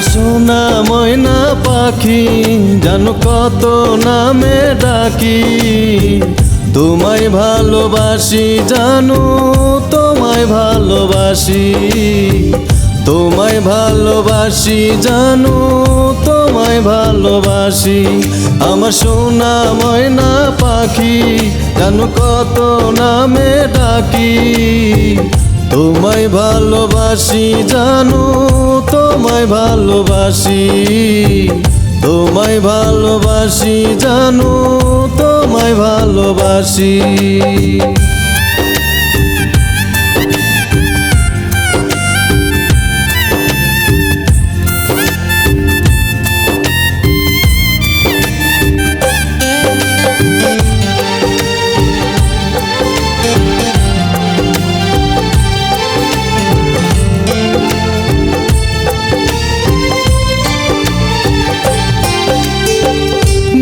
আমার সোনা ময়না পাখি জানো কত নামে ডাকি, তোমায় ভালোবাসি জানো তোমায় ভালোবাসি, তোমায় ভালোবাসি জানো তোমায় ভালোবাসি। আমার সোনা ময়না পাখি জানো কত নামে ডাকি, তোমায় ভালোবাসি জানো তোমায় ভালোবাসি, তোমায় ভালোবাসি জানো তোমায় ভালোবাসি।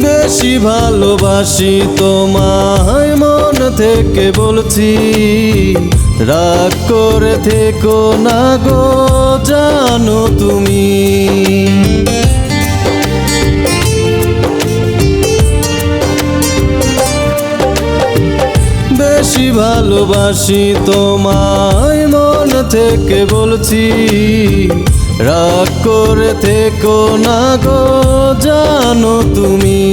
বেশি ভালোবাসি তোমায় মন থেকে বলছি, রাগ করে থেকো না গো জানো তুমি। বেশি ভালোবাসি তোমায় মন থেকে বলছি, রাগ করে থেকো না গো জানো তুমি।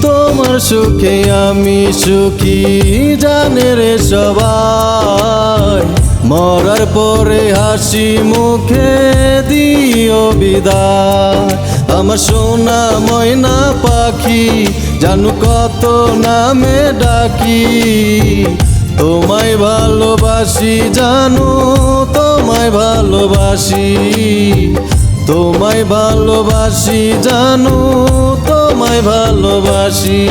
তোমার সুখে আমি সুখী জানে রে সবাই, মরার পরে হাসি মুখে দিও বিদায়। আমার সোনা ময়না পাখি জানো কত নামে ডাকি, তোমায় ভালোবাসি জানো তোমায় ভালোবাসি, তোমায় ভালোবাসি জানো তোমায় ভালোবাসি।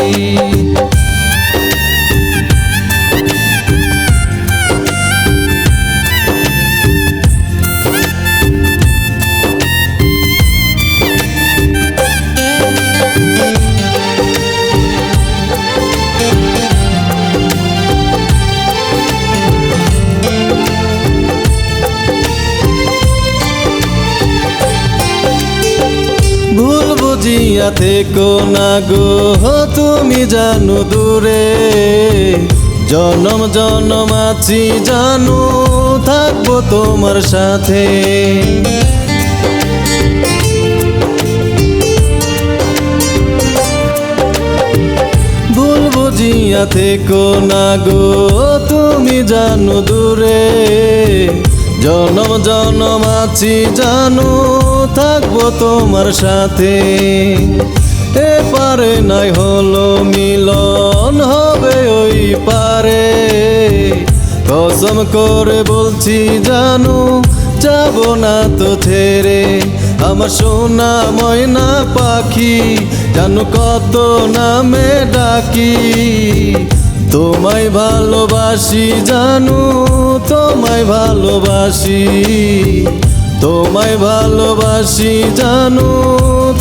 ভুল বুঝিয়া থেকো না গো তুমি জানো দূরে, জনম জনম আছি জানো থাকবো তোমার সাথে। ভুল বুঝিয়া থেকো না গো তুমি জানো দূরে, জনম জনম আছি জানো থাকবো তোমার সাথে। এ পারে নাই হলো মিলন হবে ওই পারে, কসম করে বলছি জানো যাব না তো ছেড়ে। আমার সোনা ময়না পাখি জানো কত নামে ডাকি, তোমায় ভালোবাসি জানো তোমায় ভালোবাসি, তোমায় ভালোবাসি জানো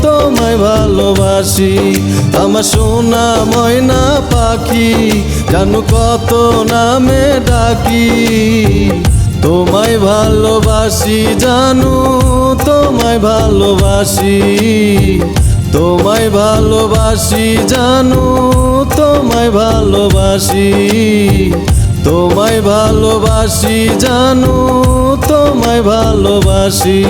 তোমায় ভালোবাসি। আমার সোনা ময়না পাখি জানো কত নামে ডাকি, তোমায় ভালোবাসি জানো তোমায় ভালোবাসি, তোমায় ভালোবাসি জানো তোমায় ভালোবাসি, তোমায় ভালোবাসি জানো তোমায় ভালোবাসি।